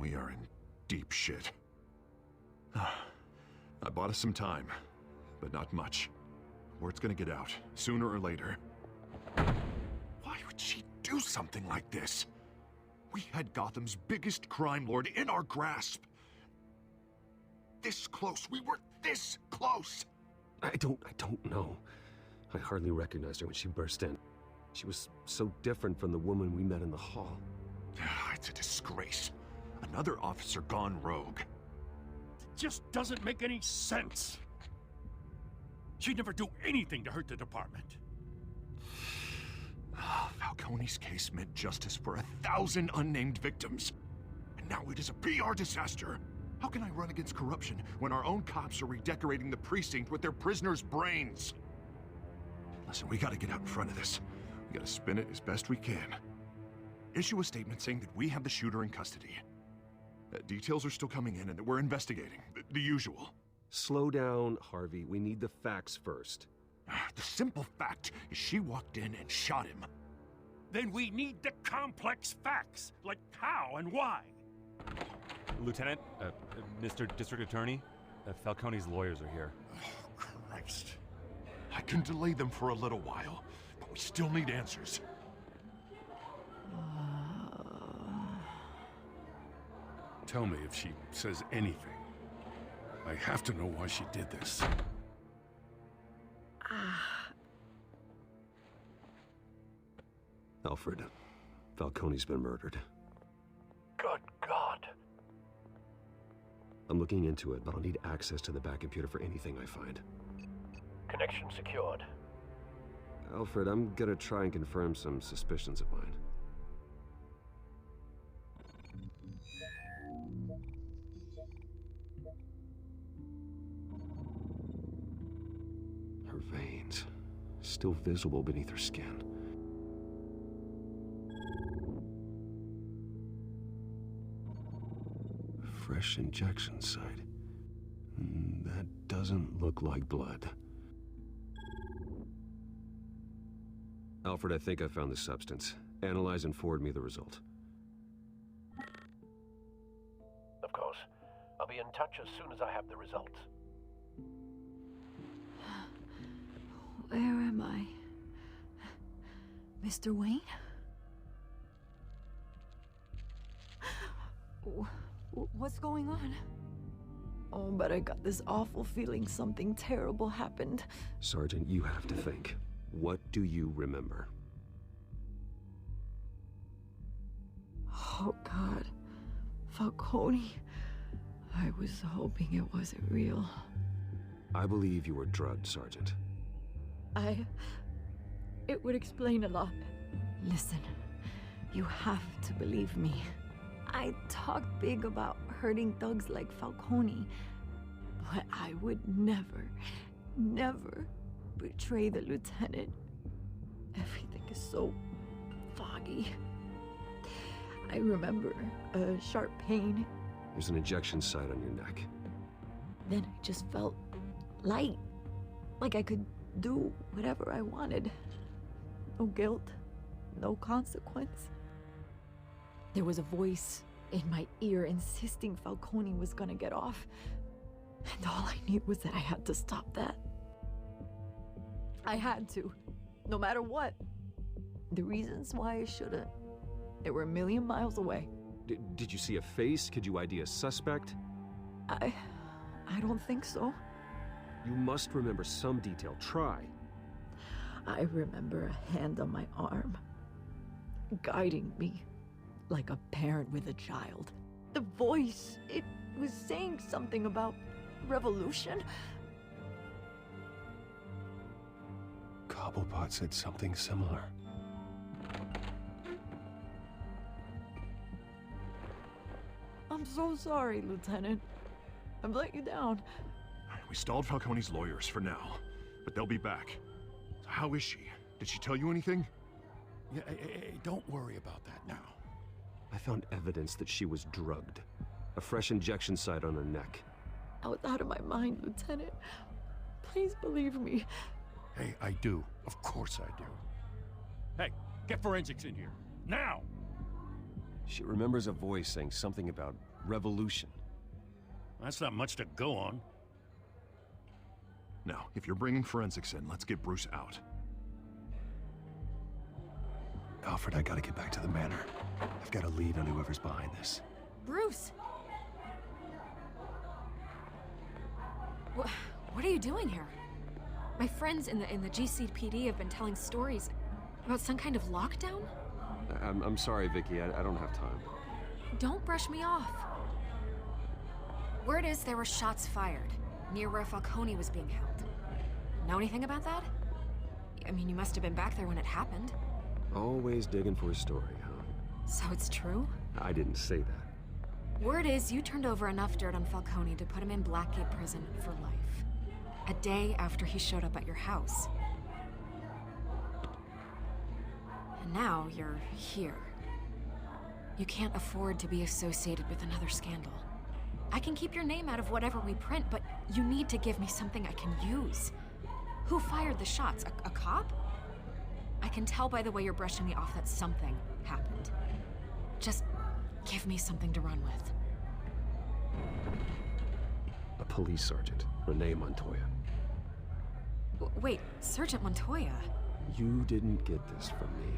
We are in deep shit. I bought us some time, but not much. Word's gonna get out, sooner or later. Why would she do something like this? We had Gotham's biggest crime lord in our grasp. This close. We were this close. I don't know. I hardly recognized her when she burst in. She was so different from the woman we met in the hall. It's a disgrace. Another officer gone rogue. It just doesn't make any sense. She'd never do anything to hurt the department. Falcone's case meant justice for 1,000 unnamed victims. And now it is a PR disaster. How can I run against corruption when our own cops are redecorating the precinct with their prisoners' brains? Listen, we gotta get out in front of this. We gotta spin it as best we can. Issue a statement saying that we have the shooter in custody. Details are still coming in and that we're investigating. The usual. Slow down, Harvey. We need the facts first. The simple fact is she walked in and shot him. Then we need the complex facts, like how and why. Lieutenant, Mr. District Attorney, Falcone's lawyers are here. Oh, Christ. I can delay them for a little while, but we still need answers. Tell me if she says anything. I have to know why she did this. Alfred, Falcone's been murdered. Good God. I'm looking into it, but I'll need access to the back computer for anything I find. Connection secured. Alfred, I'm gonna try and confirm some suspicions of mine. Her veins, still visible beneath her skin. Fresh injection site. That doesn't look like blood. Alfred, I think I found the substance. Analyze and forward me the result. Of course. I'll be in touch as soon as I have the results. Where am I? Mr. Wayne? What's going on? Oh, but I got this awful feeling something terrible happened. Sergeant, you have to think. What do you remember? Oh, God. Falcone. I was hoping it wasn't real. I believe you were drugged, Sergeant. It would explain a lot. Listen, you have to believe me. I talked big about hurting thugs like Falcone, but I would never, never betray the lieutenant. Everything is so foggy. I remember a sharp pain. There's an injection site on your neck. Then I just felt light, like I could do whatever I wanted. No guilt, no consequence. There was a voice in my ear insisting Falcone was gonna get off. And all I knew was that I had to stop that. I had to, no matter what. The reasons why I shouldn't, they were a million miles away. Did you see a face? Could you ID a suspect? I don't think so. You must remember some detail. Try. I remember a hand on my arm, guiding me like a parent with a child. The voice, it was saying something about revolution. Cobblepot said something similar. I'm so sorry, Lieutenant. I've let you down. We stalled Falcone's lawyers for now, but they'll be back. So how is she? Did she tell you anything? Yeah, don't worry about that now. I found evidence that she was drugged. A fresh injection site on her neck. I was out of my mind, Lieutenant. Please believe me. Hey, I do. Of course I do. Hey, get forensics in here. Now! She remembers a voice saying something about Revolution. That's not much to go on. Now, if you're bringing forensics in, let's get Bruce out. Alfred, I gotta get back to the manor. I've got a lead on whoever's behind this. Bruce! What are you doing here? My friends in the GCPD have been telling stories about some kind of lockdown? I'm sorry, Vicky. I don't have time. Don't brush me off. Word is there were shots fired near where Falcone was being held. Know anything about that? I mean, you must have been back there when it happened. Always digging for a story, huh? So it's true? I didn't say that. Word is you turned over enough dirt on Falcone to put him in Blackgate Prison for life. A day after he showed up at your house. And now you're here. You can't afford to be associated with another scandal. I can keep your name out of whatever we print, but you need to give me something I can use. Who fired the shots? A cop? I can tell by the way you're brushing me off that something happened. Just give me something to run with. A police sergeant, Renee Montoya. Wait, Sergeant Montoya? You didn't get this from me.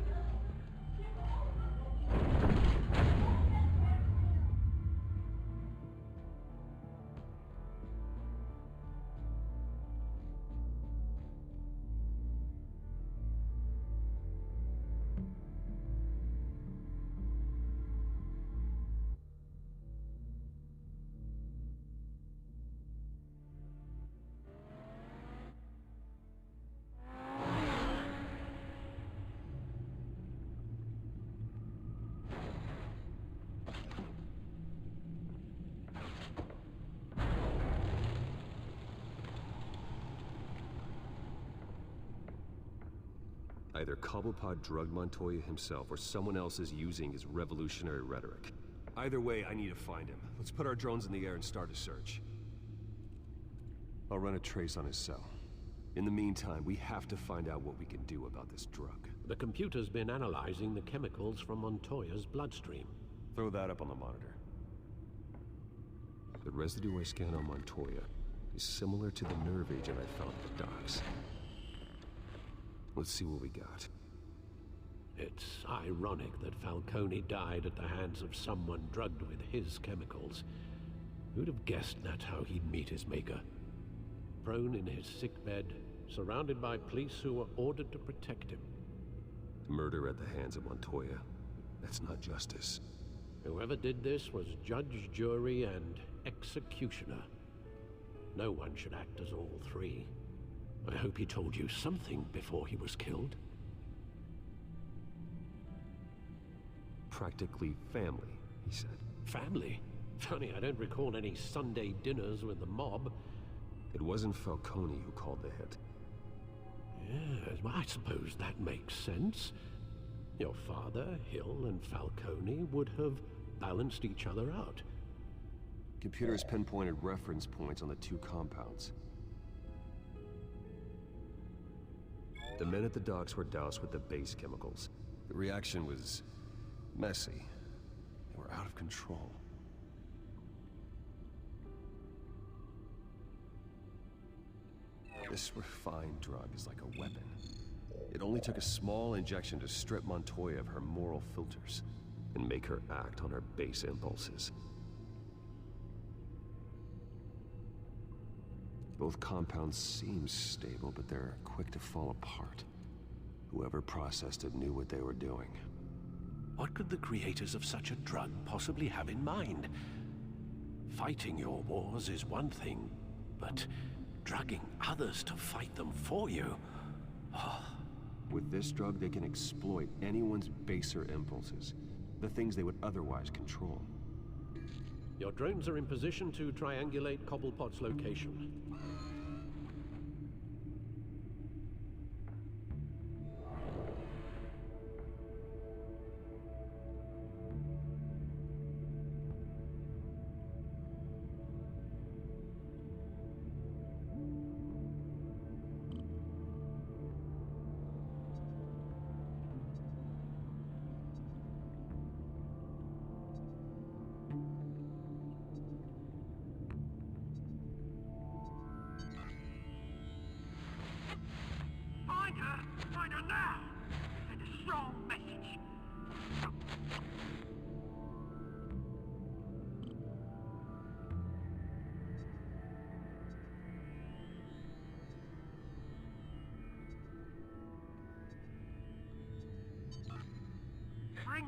Either Cobblepot drugged Montoya himself, or someone else is using his revolutionary rhetoric. Either way, I need to find him. Let's put our drones in the air and start a search. I'll run a trace on his cell. In the meantime, we have to find out what we can do about this drug. The computer's been analyzing the chemicals from Montoya's bloodstream. Throw that up on the monitor. The residue I scanned on Montoya is similar to the nerve agent I found at the docks. Let's see what we got. It's ironic that Falcone died at the hands of someone drugged with his chemicals. Who'd have guessed that's how he'd meet his maker? Prone in his sickbed, surrounded by police who were ordered to protect him. Murder at the hands of Montoya. That's not justice. Whoever did this was judge, jury, and executioner. No one should act as all three. I hope he told you something before he was killed. Practically family, he said. Family? Funny, I don't recall any Sunday dinners with the mob. It wasn't Falcone who called the hit. Yes, well, I suppose that makes sense. Your father, Hill, and Falcone would have balanced each other out. Computers pinpointed reference points on the two compounds. The men at the docks were doused with the base chemicals. The reaction was messy. They were out of control. This refined drug is like a weapon. It only took a small injection to strip Montoya of her moral filters and make her act on her base impulses. Both compounds seem stable, but they're quick to fall apart. Whoever processed it knew what they were doing. What could the creators of such a drug possibly have in mind? Fighting your wars is one thing, but drugging others to fight them for you? With this drug, they can exploit anyone's baser impulses, the things they would otherwise control. Your drones are in position to triangulate Cobblepot's location.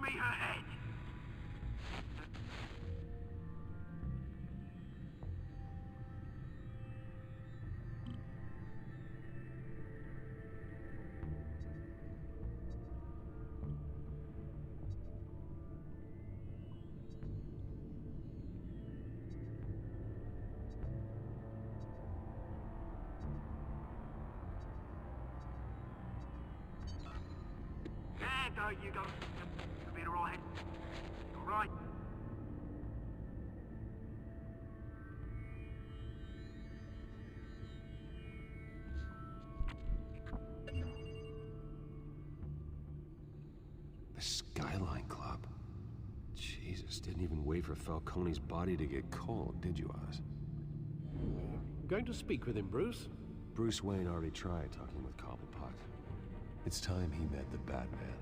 me her head. No, you go. You'll be alright. Alright. The Skyline Club. Jesus, didn't even wait for Falcone's body to get cold, did you, Oz? Going to speak with him, Bruce? Bruce Wayne already tried talking with Cobblepot. It's time he met the Batman.